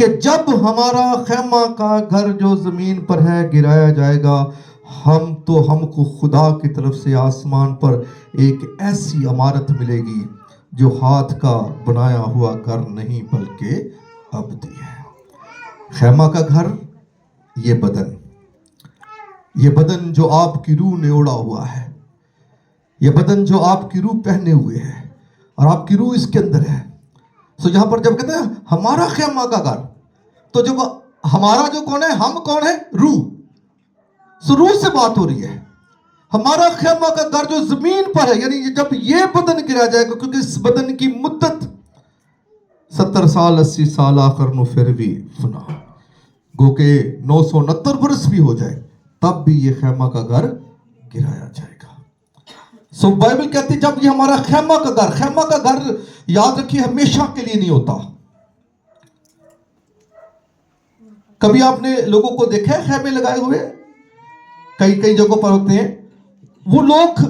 کہ جب ہمارا خیمہ کا گھر جو زمین پر ہے گرایا جائے گا، ہم کو خدا کی طرف سے آسمان پر ایک ایسی عمارت ملے گی جو ہاتھ کا بنایا ہوا گھر نہیں بلکہ ابدی ہے۔ خیمہ کا گھر، یہ بدن جو آپ کی روح نے اوڑھا ہوا ہے، یہ بدن جو آپ کی روح پہنے ہوئے ہے اور آپ کی روح اس کے اندر ہے۔ یہاں پر جب کہتے ہیں ہمارا خیمہ کا گھر، تو جب ہمارا جو کون ہے، ہم کون ہے؟ روح۔ روح سے بات ہو رہی ہے۔ ہمارا خیمہ کا گھر جو زمین پر ہے، یعنی جب یہ بدن گرا جائے گا، کیونکہ اس بدن کی مدت 70 سال 80 سال آخر نو پھر بھی فنا، گو کہ 969 برس بھی ہو جائے تب بھی یہ خیمہ کا گھر گرایا جائے گا۔ بائبل کہتی ہے جب یہ ہمارا خیمہ کا گھر یاد رکھیے ہمیشہ کے لیے نہیں ہوتا۔ کبھی آپ نے لوگوں کو دیکھا ہے خیمے لگائے ہوئے؟ کئی جگہوں پر ہوتے ہیں، وہ لوگ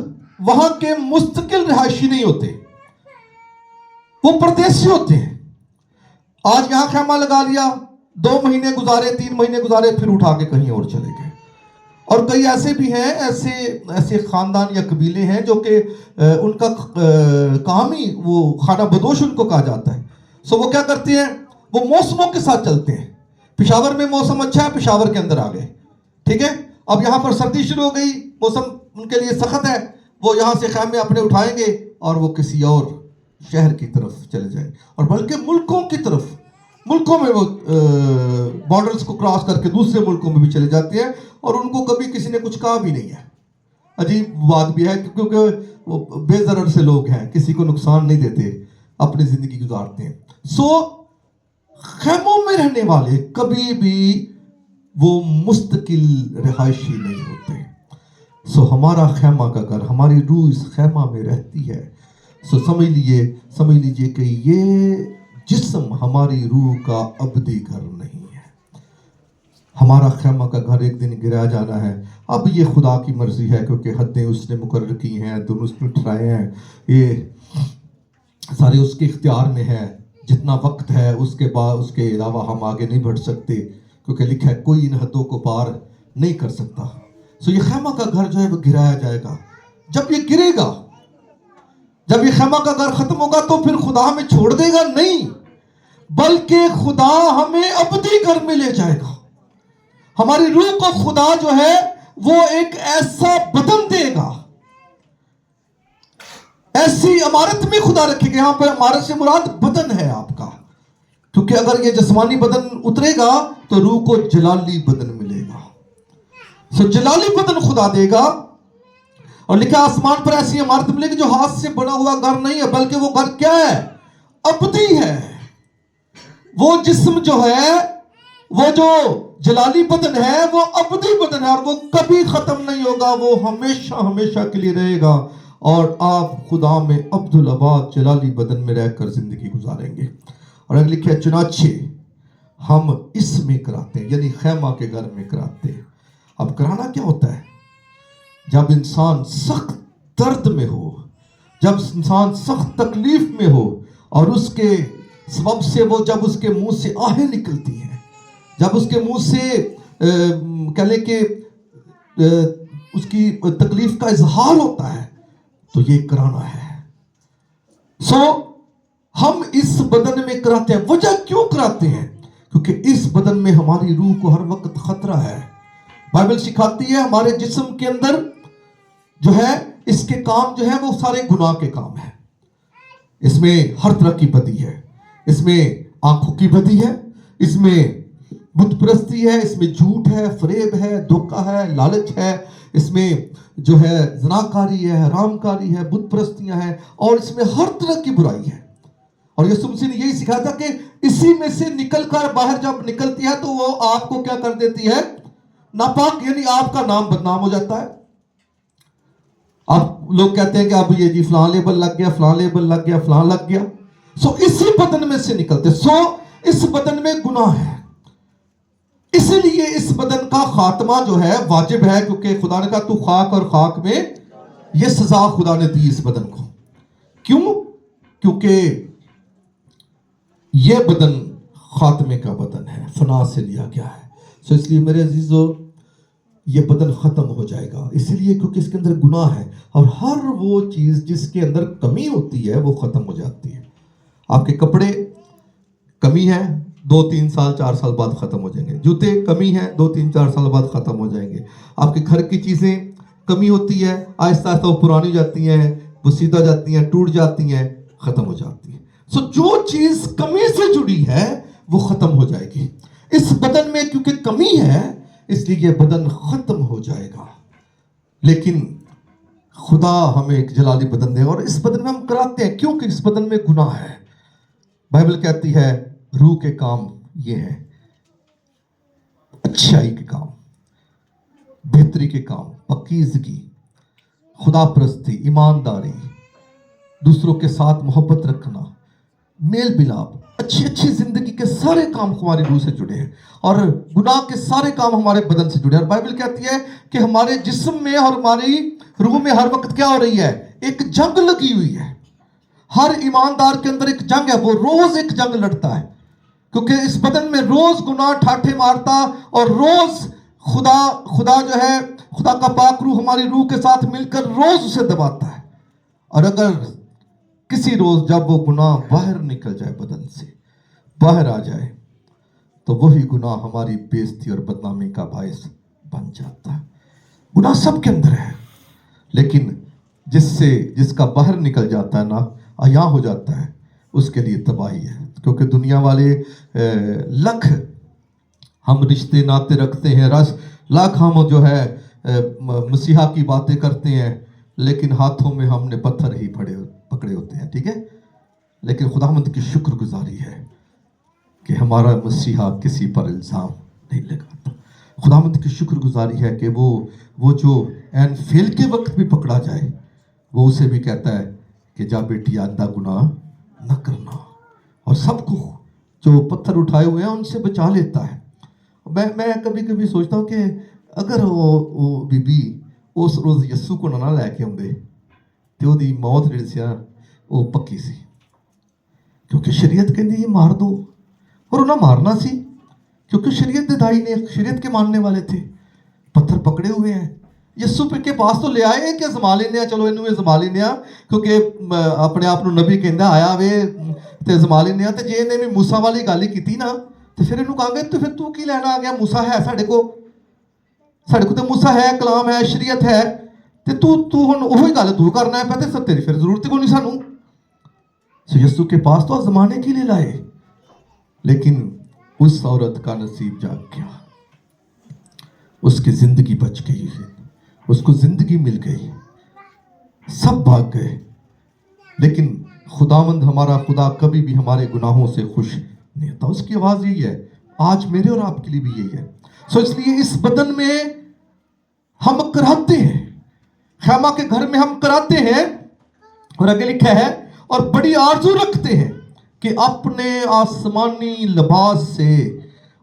وہاں کے مستقل رہائشی نہیں ہوتے، وہ پردیسی ہوتے ہیں۔ آج یہاں خیمہ لگا لیا، 2 مہینے گزارے، 3 مہینے گزارے، پھر اٹھا کے کہیں اور چلے گئے۔ اور کئی ایسے بھی ہیں، ایسے خاندان یا قبیلے ہیں جو کہ ان کا کام ہی وہ خانہ بدوش ان کو کہا جاتا ہے۔ وہ کیا کرتے ہیں؟ وہ موسموں کے ساتھ چلتے ہیں۔ پشاور میں موسم اچھا ہے، پشاور کے اندر آ گئے، ٹھیک ہے؟ اب یہاں پر سردی شروع ہو گئی، موسم ان کے لیے سخت ہے، وہ یہاں سے خیمے اپنے اٹھائیں گے اور وہ کسی اور شہر کی طرف چلے جائیں گے، اور بلکہ ملکوں میں وہ بارڈرز کو کراس کر کے دوسرے ملکوں میں بھی چلے جاتے ہیں، اور ان کو کبھی کسی نے کچھ کہا بھی نہیں ہے۔ عجیب بات بھی ہے، کیونکہ وہ بے ضرر سے لوگ ہیں، کسی کو نقصان نہیں دیتے، اپنی زندگی گزارتے ہیں۔ خیموں میں رہنے والے کبھی بھی وہ مستقل رہائشی نہیں ہوتے۔ ہمارا خیمہ کا گھر، ہماری روح اس خیمہ میں رہتی ہے۔ سمجھ لیجئے کہ یہ جسم ہماری روح کا ابدی گھر نہیں ہے۔ ہمارا خیمہ کا گھر ایک دن گرا جانا ہے۔ اب یہ خدا کی مرضی ہے، کیونکہ حدیں اس نے مقرر کی ہیں، دن اس نے ٹھہرائے ہیں، یہ سارے اس کے اختیار میں ہے۔ جتنا وقت ہے اس کے بعد اس کے علاوہ ہم آگے نہیں بڑھ سکتے، کیونکہ لکھا ہے کوئی ان حدوں کو پار نہیں کر سکتا۔ یہ خیمہ کا گھر جو ہے وہ گرایا جائے گا۔ جب یہ گرے گا، جب یہ خیمہ کا گھر ختم ہوگا، تو پھر خدا ہمیں چھوڑ دے گا؟ نہیں، بلکہ خدا ہمیں ابدی گھر میں لے جائے گا۔ ہماری روح کو خدا جو ہے وہ ایک ایسا بدن دے گا، ایسی عمارت میں خدا رکھے گا۔ یہاں پر عمارت سے مراد بدن ہے آپ کا، کیونکہ اگر یہ جسمانی بدن اترے گا تو روح کو جلالی بدن ملے گا۔ جلالی بدن خدا دے گا، اور لکھا آسمان پر ایسی عمارت ملے گی جو ہاتھ سے بنا ہوا گھر نہیں ہے، بلکہ وہ گھر کیا ہے؟ ابدی ہے۔ وہ جسم جو ہے، وہ جو جلالی بدن ہے، وہ ابدی بدن ہے، اور وہ کبھی ختم نہیں ہوگا، وہ ہمیشہ کے لیے رہے گا، اور آپ خدا میں عبدالآباد جلالی بدن میں رہ کر زندگی گزاریں گے۔ اور اگر لکھا چنانچہ ہم اس میں کراتے ہیں، یعنی خیمہ کے گھر میں کراتے ہیں۔ اب کرانا کیا ہوتا ہے؟ جب انسان سخت درد میں ہو، جب انسان سخت تکلیف میں ہو، اور اس کے سبب سے وہ جب اس کے منہ سے آہیں نکلتی ہیں، جب اس کے منہ سے کہہ لیں کہ اس کی تکلیف کا اظہار ہوتا ہے، تو یہ کرانا ہے۔ ہم اس بدن میں کراتے ہیں۔ وجہ کیوں کراتے ہیں؟ کیونکہ اس بدن میں ہماری روح کو ہر وقت خطرہ ہے۔ بائبل سکھاتی ہے ہمارے جسم کے اندر جو ہے، اس کے کام جو ہے وہ سارے گناہ کے کام ہیں۔ اس میں ہر طرح کی بدی ہے، اس میں آنکھوں کی بدی ہے، اس میں بت پرستی ہے، اس میں جھوٹ ہے، فریب ہے، دھوکہ ہے، لالچ ہے، اس میں جو ہے زناکاری ہے، حرام کاری ہے، بت پرستیاں ہیں، اور اس میں ہر طرح کی برائی ہے۔ اور یسوع مسیح نے یہی سکھایا تھا کہ اسی میں سے نکل کر باہر جب نکلتی ہے تو وہ آپ کو کیا کر دیتی ہے؟ ناپاک، یعنی آپ کا نام بدنام ہو جاتا ہے۔ اب لوگ کہتے ہیں کہ اب یہ جی فلاں لیبل لگ گیا، فلاں لیبل لگ گیا، فلاں لگ گیا۔ اسی بدن میں سے نکلتے، اس بدن میں گناہ ہے، اسی لیے اس بدن کا خاتمہ جو ہے واجب ہے، کیونکہ خدا نے کہا تو خاک اور خاک میں، یہ سزا خدا نے دی اس بدن کو۔ کیوں؟ کیونکہ یہ بدن خاتمے کا بدن ہے، فنا سے لیا گیا ہے. سو اس لیے میرے عزیزو یہ بدن ختم ہو جائے گا، اس لیے کیونکہ اس کے اندر گناہ ہے، اور ہر وہ چیز جس کے اندر کمی ہوتی ہے وہ ختم ہو جاتی ہے. آپ کے کپڑے کمی ہے، 2-3 سال 4 سال بعد ختم ہو جائیں گے. جوتے کمی ہے، 2-3 4 سال بعد ختم ہو جائیں گے. آپ کے گھر کی چیزیں کمی ہوتی ہے، آہستہ آہستہ وہ پرانی ہو جاتی ہیں، بسیدہ جاتی ہیں، ٹوٹ جاتی ہیں، ختم ہو جاتی ہیں. سو جو چیز کمی سے جڑی ہے وہ ختم ہو جائے گی. اس بدن میں کیونکہ کمی ہے اس لیے یہ بدن ختم ہو جائے گا. لیکن خدا ہمیں ایک جلالی بدن دے، اور اس بدن میں ہم کراتے ہیں کیونکہ اس بدن میں گناہ ہے. بائبل کہتی ہے روح کے کام یہ ہیں، اچھائی کے کام، بہتری کے کام، پاکیزگی، خدا پرستی، ایمانداری، دوسروں کے ساتھ محبت رکھنا، میل ملاپ، اچھی زندگی کے سارے کام ہماری روح سے جڑے ہیں، اور گناہ کے سارے کام ہمارے بدن سے جڑے ہیں. اور بائبل کہتی ہے کہ ہمارے جسم میں اور ہماری روح میں ہر وقت کیا ہو رہی ہے؟ ایک جنگ لگی ہوئی ہے. ہر ایماندار کے اندر ایک جنگ ہے، وہ روز ایک جنگ لڑتا ہے، کیونکہ اس بدن میں روز گناہ ٹھاٹھے مارتا، اور روز خدا جو ہے، خدا کا پاک روح ہماری روح کے ساتھ مل کر روز اسے دباتا ہے. اور اگر کسی روز جب وہ گناہ باہر نکل جائے، بدن سے باہر آ جائے، تو وہی گناہ ہماری بےزتی اور بدنامی کا باعث بن جاتا ہے. گناہ سب کے اندر ہے، لیکن جس کا باہر نکل جاتا ہے نا، عیاں ہو جاتا ہے، اس کے لیے تباہی ہے. کیونکہ دنیا والے لاکھ ہم رشتے ناتے رکھتے ہیں، لاکھ ہم جو ہے مسیحا کی باتیں کرتے ہیں، لیکن ہاتھوں میں ہم نے پتھر ہی پکڑے ہوتے ہیں. ٹھیک ہے، لیکن خداوند کی شکر گزاری ہے کہ ہمارا مسیحا کسی پر الزام نہیں لگاتا. خداوند کی شکر گزاری ہے کہ وہ جو عین فیل کے وقت بھی پکڑا جائے، وہ اسے بھی کہتا ہے کہ جا بیٹی آئندہ گناہ نہ کرنا، اور سب کو جو پتھر اٹھائے ہوئے ہیں ان سے بچا لیتا ہے. میں کبھی کبھی سوچتا ہوں کہ اگر وہ بی بی اس روز یسو کو نہ لے کے آؤندے تو دی موت جڑی سی وہ پکی سی، کیونکہ شریعت کہندی یہ مار دو، اور انہیں مارنا سی کیونکہ شریعت دے دائی نے، شریعت کے ماننے والے تھے. پتھر پکڑے ہوئے ہیں، یسو کے پاس تو لے آئے کہ زما لینے ہیں، چلو انہوں زما لینے ہیں، کیونکہ اپنے آپ نبی کہندا آیا وے تے زما لینے ہیں. تے جے انہیں بھی موسیٰ والی گل ہی کیتی نا، تو پھر انہوں کہاں گے تو پھر تو کی لینا آ گیا؟ موسیٰ ہے ساڑھے کو تو موسیٰ ہے، کلام ہے، شریعت ہے، تے تو ہن وہی گل تو کرنا ہے پہ، تے تیری پھر ضرورت کو نہیں سانوں. یسو کے پاس تو زمانے کے لیے لائے، لیکن اس عورت کا نصیب جاگ گیا، اس کی زندگی بچ گئی، اس کو زندگی مل گئی، سب بھاگ گئے. لیکن خداوند ہمارا خدا کبھی بھی ہمارے گناہوں سے خوش نہیں ہوتا. اس کی آواز یہی ہے، آج میرے اور آپ کے لیے بھی یہی ہے. سو اس لیے اس بدن میں ہم کراتے ہیں، خیمہ کے گھر میں ہم کراتے ہیں، اور آگے لکھا ہے اور بڑی آرزو رکھتے ہیں کہ اپنے آسمانی لباس سے،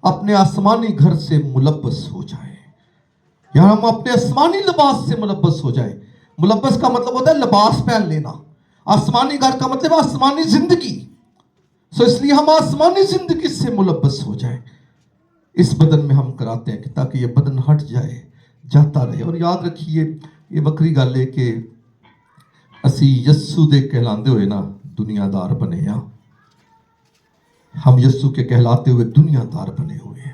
اپنے آسمانی گھر سے ملبس ہو جائے. یہاں ہم اپنے آسمانی لباس سے ملبس ہو جائے. ملبس کا مطلب ہوتا ہے لباس پہن لینا، آسمانی گھر کا مطلب آسمانی زندگی. سو اس لیے ہم آسمانی زندگی سے ملبس ہو جائیں. اس بدن میں ہم کراتے ہیں تاکہ یہ بدن ہٹ جائے، جاتا رہے. اور یاد رکھیے یہ وکری گل ہے کہ اسی یسو دے کہلاندے ہوئے نا دنیا دار بنے ہاں. ہم یسو کے کہلاتے ہوئے دنیا دار بنے ہوئے ہیں،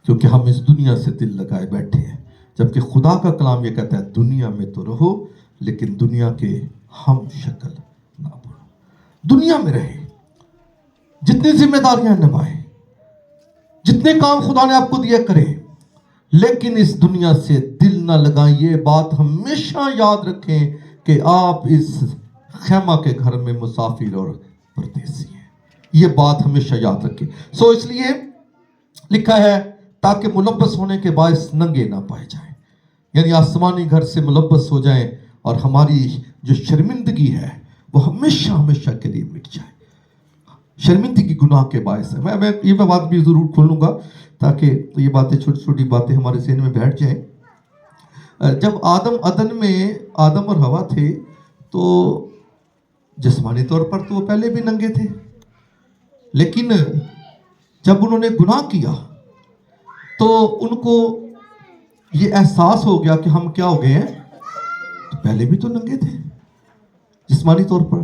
کیونکہ ہم اس دنیا سے دل لگائے بیٹھے ہیں. جبکہ خدا کا کلام یہ کہتا ہے دنیا میں تو رہو لیکن دنیا کے ہم شکل نہ بنو. دنیا میں رہے، جتنی ذمہ داریاں نبھائیں، جتنے کام خدا نے آپ کو دیا کریں، لیکن اس دنیا سے دل نہ لگائیں. یہ بات ہمیشہ یاد رکھیں کہ آپ اس خیمہ کے گھر میں مسافر اور پردیسی ہیں. یہ بات ہمیشہ یاد رکھیں. سو اس لیے لکھا ہے تاکہ ملبس ہونے کے باعث ننگے نہ پائے جائیں، یعنی آسمانی گھر سے ملبس ہو جائیں، اور ہماری جو شرمندگی ہے وہ ہمیشہ ہمیشہ کے لیے مٹ جائے. شرمندگی گناہ کے باعث ہے. میں بات بھی ضرور کھولوں گا تاکہ یہ باتیں چھوٹی چھوٹی باتیں ہمارے ذہن میں بیٹھ جائیں. جب عدن میں آدم اور حوا تھے تو جسمانی طور پر تو وہ پہلے بھی ننگے تھے، لیکن جب انہوں نے گناہ کیا تو ان کو یہ احساس ہو گیا کہ ہم کیا ہو گئے ہیں، تو پہلے بھی تو ننگے تھے جسمانی طور پر،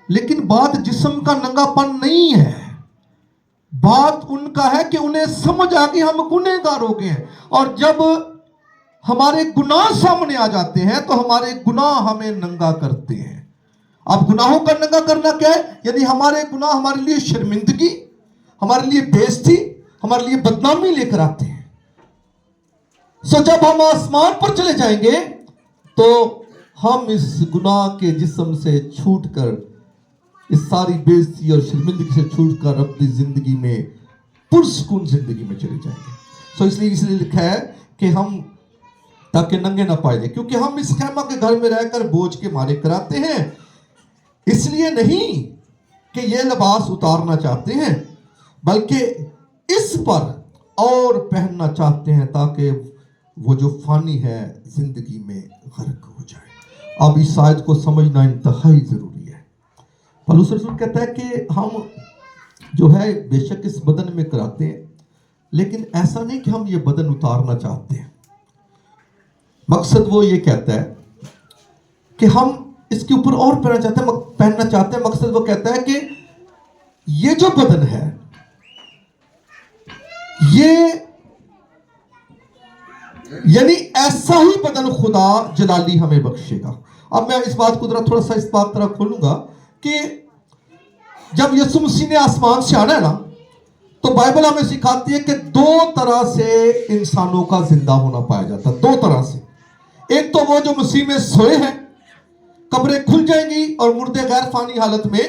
لیکن بات جسم کا ننگا پن نہیں ہے، بات ان کا ہے کہ انہیں سمجھ آ گئی ہم گنہگار ہو گئے ہیں، اور جب ہمارے گناہ سامنے آ جاتے ہیں تو ہمارے گناہ ہمیں ننگا کرتے ہیں۔ اب گناہوں کا ننگا کرنا کیا ہے؟ یعنی ہمارے گناہ ہمارے لیے شرمندگی، ہمارے لیے بےعزتی، ہمارے لیے بدنامی لے کر آتے ہیں۔ جب ہم آسمان پر چلے جائیں گے تو ہم اس گناہ کے جسم سے چھوٹ کر، اس ساری بےعزتی اور شرمندگی سے چھوٹ کر اپنی زندگی میں پرسکون زندگی میں چلے جائیں گے۔ اس لیے لکھا ہے کہ ہم تاکہ ننگے نہ پائے جائیں، کیونکہ ہم اس خیمہ کے گھر میں رہ کر بوجھ کے مارے کراتے ہیں، اس لیے نہیں کہ یہ لباس اتارنا چاہتے ہیں، بلکہ اس پر اور پہننا چاہتے ہیں تاکہ وہ جو فانی ہے زندگی میں غرق ہو جائے۔ اب اس آیت کو سمجھنا انتہائی ضروری ہے۔ پولس رسول کہتا ہے کہ ہم جو ہے بے شک اس بدن میں کراتے ہیں، لیکن ایسا نہیں کہ ہم یہ بدن اتارنا چاہتے ہیں۔ مقصد وہ یہ کہتا ہے کہ ہم اس کے اوپر اور پہننا چاہتے ہیں۔ مقصد وہ کہتا ہے کہ یہ جو بدن ہے، یہ یعنی ایسا ہی بدن خدا جلالی ہمیں بخشے گا۔ اب میں اس بات کو تھوڑا سا اس بات طرح کھولوں گا کہ جب یسوع مسیح نے آسمان سے آنا ہے نا، تو بائبل ہمیں سکھاتی ہے کہ دو طرح سے انسانوں کا زندہ ہونا پایا جاتا ہے، دو طرح سے۔ ایک تو وہ جو مسیح میں سوئے ہیں، قبریں کھل جائیں گی اور مردے غیر فانی حالت میں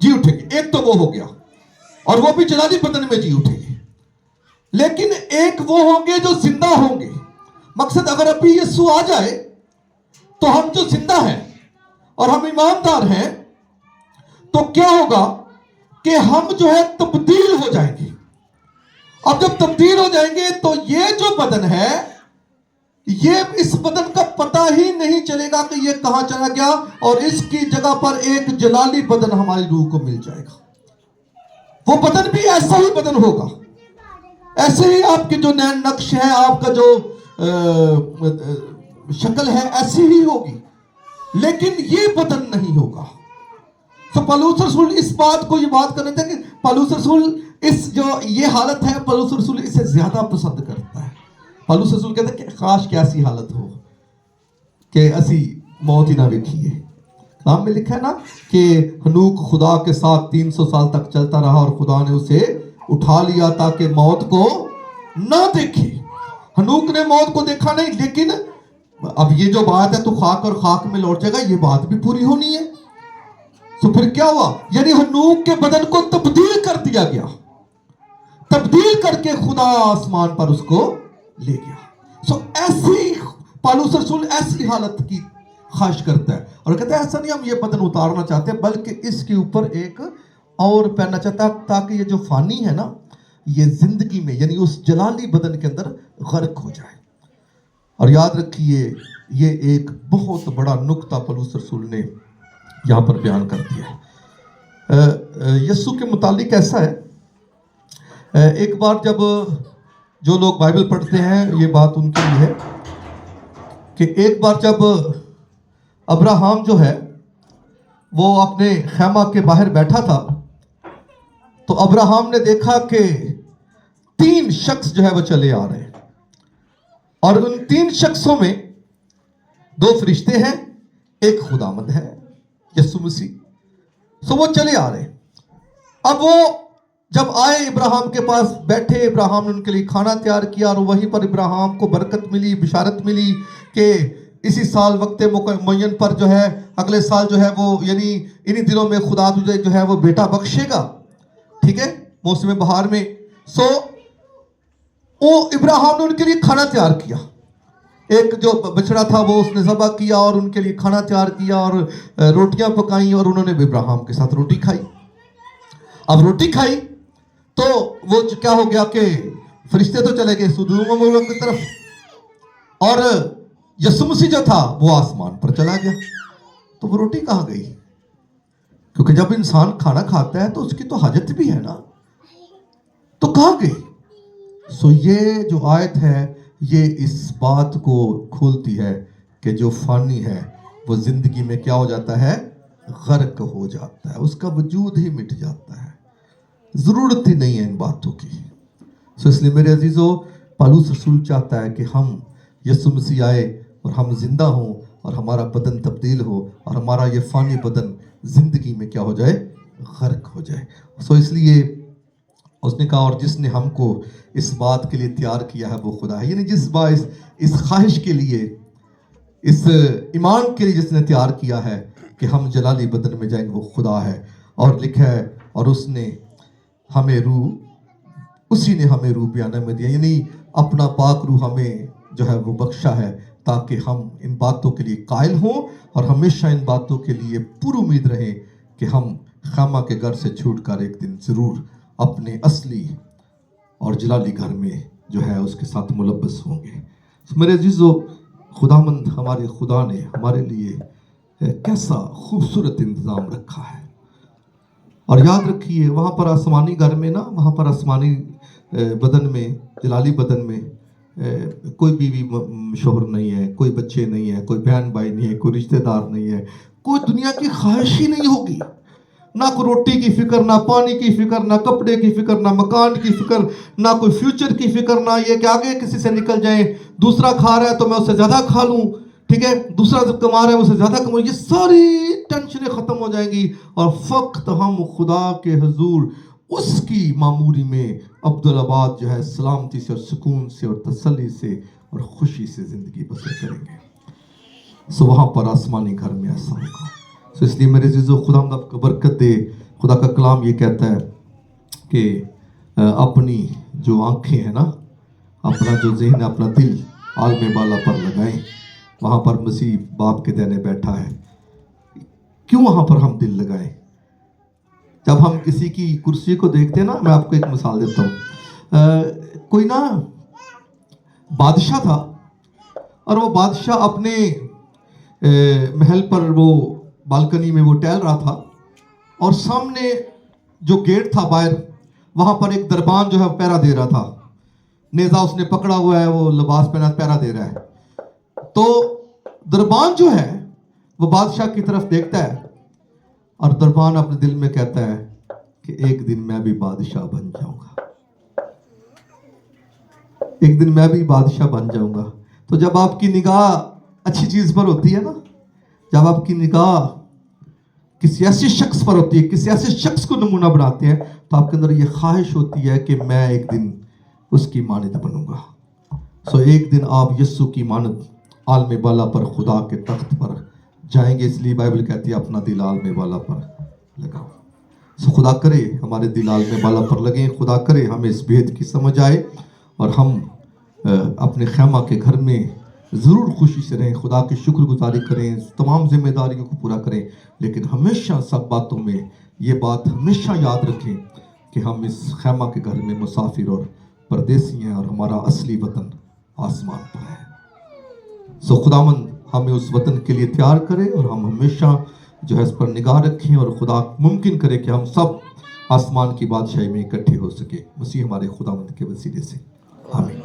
جی اٹھیں گے، ایک تو وہ ہو گیا، اور وہ بھی جلالی بدن میں جی اٹھیں گے۔ لیکن ایک وہ ہوں گے جو زندہ ہوں گے۔ مقصد اگر ابھی یسوع آ جائے تو ہم جو زندہ ہیں اور ہم ایماندار ہیں تو کیا ہوگا کہ ہم جو ہے تبدیل ہو جائیں گے۔ اب جب تبدیل ہو جائیں گے تو یہ جو بدن ہے، یہ اس بدن کا پتہ ہی نہیں چلے گا کہ یہ کہاں چلا گیا، اور اس کی جگہ پر ایک جلالی بدن ہماری روح کو مل جائے گا۔ وہ بدن بھی ایسا ہی بدن ہوگا، ایسے ہی آپ کے جو نین نقش ہے، آپ کا جو شکل ہے ایسی ہی ہوگی، لیکن یہ بدن نہیں ہوگا۔ تو پولس رسول اس بات کو یہ بات کرنے تھے کہ پولس رسول اس جو یہ حالت ہے، پولس رسول اسے زیادہ پسند کرتا ہے۔ پولس رسول کہتا ہے کہ کاش کہ ایسی حالت ہو کہ اسی موت ہی نہ دیکھیے۔ کلام میں لکھا ہے نا کہ ہنوک خدا کے ساتھ 300 سال تک چلتا رہا اور خدا نے اسے اٹھا لیا تاکہ موت کو نہ دیکھے۔ ہنوک نے موت کو دیکھا نہیں، لیکن اب یہ جو بات ہے تو خاک اور خاک میں لوٹ جائے گا، یہ بات بھی پوری ہونی ہے۔ تو پھر کیا ہوا؟ یعنی ہنوک کے بدن کو تبدیل کر دیا گیا، تبدیل کر کے خدا آسمان پر اس کو لے گیا۔ ایسی پولس رسول ایسی حالت کی خواہش کرتا ہے، اور کہتا ہے ایسا نہیں ہم یہ بدن اتارنا چاہتے، بلکہ اس کے اوپر ایک اور پہننا چاہتا ہے تاکہ یہ جو فانی ہے نا، یہ زندگی میں یعنی اس جلالی بدن کے اندر غرق ہو جائے۔ اور یاد رکھیے یہ ایک بہت بڑا نقطہ پولس رسول نے یہاں پر بیان کر دیا ہے۔ یسوع کے متعلق ایسا ہے، ایک بار جب جو لوگ بائبل پڑھتے ہیں یہ بات ان کے لیے ہے کہ ایک بار جب ابراہم جو ہے وہ اپنے خیمہ کے باہر بیٹھا تھا تو ابراہم نے دیکھا کہ 3 شخص جو ہے وہ چلے آ رہے ہیں، اور ان 3 شخصوں میں 2 فرشتے ہیں، ایک خداوند ہے یسوع مسیح۔ وہ چلے آ رہے ہیں۔ اب وہ جب آئے ابراہم کے پاس بیٹھے، ابراہم نے ان کے لیے کھانا تیار کیا، اور وہیں پر ابراہم کو برکت ملی، بشارت ملی کہ اسی سال وقت معین پر جو ہے اگلے سال جو ہے وہ یعنی انہی دنوں میں خدا تجھے جو ہے وہ بیٹا بخشے گا، ٹھیک ہے، موسم بہار میں۔ وہ ابراہم نے ان کے لیے کھانا تیار کیا، ایک جو بچڑا تھا وہ اس نے ذبح کیا اور ان کے لیے کھانا تیار کیا اور روٹیاں پکائیں، اور انہوں نے بھی ابراہم کے ساتھ روٹی کھائی۔ اب روٹی کھائی تو وہ کیا ہو گیا کہ فرشتے تو چلے گئے سدوم کی طرف، اور یسوع مسیح جو تھا وہ آسمان پر چلا گیا۔ تو وہ روٹی کہاں گئی؟ کیونکہ جب انسان کھانا کھاتا ہے تو اس کی تو حاجت بھی ہے نا، تو کہاں گئی؟ سو یہ جو آیت ہے یہ اس بات کو کھولتی ہے کہ جو فانی ہے وہ زندگی میں کیا ہو جاتا ہے؟ غرق ہو جاتا ہے، اس کا وجود ہی مٹ جاتا ہے، ضرورت ہی نہیں ہے ان باتوں کی۔ سو اس لیے میرے عزیزو، پالوس رسول چاہتا ہے کہ ہم یسوع مسیح آئے اور ہم زندہ ہوں اور ہمارا بدن تبدیل ہو اور ہمارا یہ فانی بدن زندگی میں کیا ہو جائے؟ غرق ہو جائے۔ سو اس لیے اس نے کہا اور جس نے ہم کو اس بات کے لیے تیار کیا ہے وہ خدا ہے، یعنی جس باعث اس خواہش کے لیے، اس ایمان کے لیے جس نے تیار کیا ہے کہ ہم جلالی بدن میں جائیں گے، وہ خدا ہے۔ اور لکھا ہے اور اس نے ہمیں روح، اسی نے ہمیں روح بیانہ میں دیا، یعنی اپنا پاک روح ہمیں جو ہے وہ بخشا ہے تاکہ ہم ان باتوں کے لیے قائل ہوں اور ہمیشہ ان باتوں کے لیے پر امید رہیں کہ ہم خیمہ کے گھر سے چھوٹ کر ایک دن ضرور اپنے اصلی اور جلالی گھر میں جو ہے اس کے ساتھ ملبس ہوں گے۔ میرے عزیزو، خداوند ہمارے خدا نے ہمارے لیے کیسا خوبصورت انتظام رکھا ہے۔ اور یاد رکھیے وہاں پر آسمانی گھر میں نا، وہاں پر آسمانی بدن میں، جلالی بدن میں کوئی بیوی شوہر نہیں ہے، کوئی بچے نہیں ہے، کوئی بہن بھائی نہیں ہے، کوئی رشتہ دار نہیں ہے، کوئی دنیا کی خواہش ہی نہیں ہوگی، نہ کوئی روٹی کی فکر، نہ پانی کی فکر، نہ کپڑے کی فکر، نہ مکان کی فکر، نہ کوئی فیوچر کی فکر، نہ یہ کہ آگے کسی سے نکل جائیں، دوسرا کھا رہا ہے تو میں اس سے زیادہ کھا لوں، ٹھیک ہے، دوسرا جب کما رہا ہے اس سے زیادہ کماؤں۔ یہ ساری ٹینشنیں ختم ہو جائیں گی اور فقط ہم خدا کے حضور اس کی معموری میں عبدالآباد جو ہے سلامتی سے اور سکون سے اور تسلی سے اور خوشی سے زندگی بسر کریں گے۔ سو وہاں پر آسمانی گھر میں ایسا ہوگا۔ سو اس لیے میرے عزیزو، خدا ہم آپ کو برکت دے۔ خدا کا کلام یہ کہتا ہے کہ اپنی جو آنکھیں ہیں نا، اپنا جو ذہن ہے، اپنا دل عالم بالا پر لگائیں، وہاں پر مسیح باپ کے دینے بیٹھا ہے۔ کیوں وہاں پر ہم دل لگائیں؟ جب ہم کسی کی کرسی کو دیکھتے ہیں نا، میں آپ کو ایک مثال دیتا ہوں۔ کوئی نا بادشاہ تھا اور وہ بادشاہ اپنے محل پر وہ بالکنی میں وہ ٹہل رہا تھا اور سامنے جو گیٹ تھا باہر، وہاں پر ایک دربان جو ہے پہرا دے رہا تھا، نیزہ اس نے پکڑا ہوا ہے، وہ لباس پہنا پہرا دے رہا ہے۔ تو دربان جو ہے وہ بادشاہ کی طرف دیکھتا ہے اور دربان اپنے دل میں کہتا ہے کہ ایک دن میں بھی بادشاہ بن جاؤں گا، ایک دن میں بھی بادشاہ بن جاؤں گا۔ تو جب آپ کی نگاہ اچھی چیز پر ہوتی ہے نا، جب آپ کی نگاہ کسی ایسے شخص پر ہوتی ہے، کسی ایسے شخص کو نمونہ بناتے ہیں، تو آپ کے اندر یہ خواہش ہوتی ہے کہ میں ایک دن اس کی مانند بنوں گا۔ سو ایک دن آپ یسوع کی مانند عالم بالا پر خدا کے تخت پر جائیں گے۔ اس لیے بائبل کہتی ہے اپنا دل عالم بالا پر لگاؤ۔ سو خدا کرے ہمارے دل عالم بالا پر لگیں، خدا کرے ہمیں اس بھید کی سمجھ آئے اور ہم اپنے خیمہ کے گھر میں ضرور خوشی سے رہیں، خدا کی شکر گزاری کریں، تمام ذمہ داریوں کو پورا کریں، لیکن ہمیشہ سب باتوں میں یہ بات ہمیشہ یاد رکھیں کہ ہم اس خیمہ کے گھر میں مسافر اور پردیسی ہیں اور ہمارا اصلی وطن آسمان پر ہے۔ سو خداوند ہمیں اس وطن کے لیے تیار کرے اور ہم ہمیشہ جو ہے اس پر نگاہ رکھیں اور خدا ممکن کرے کہ ہم سب آسمان کی بادشاہی میں اکٹھے ہو سکے، مسیح ہمارے خداوند کے وسیلے سے، آمین۔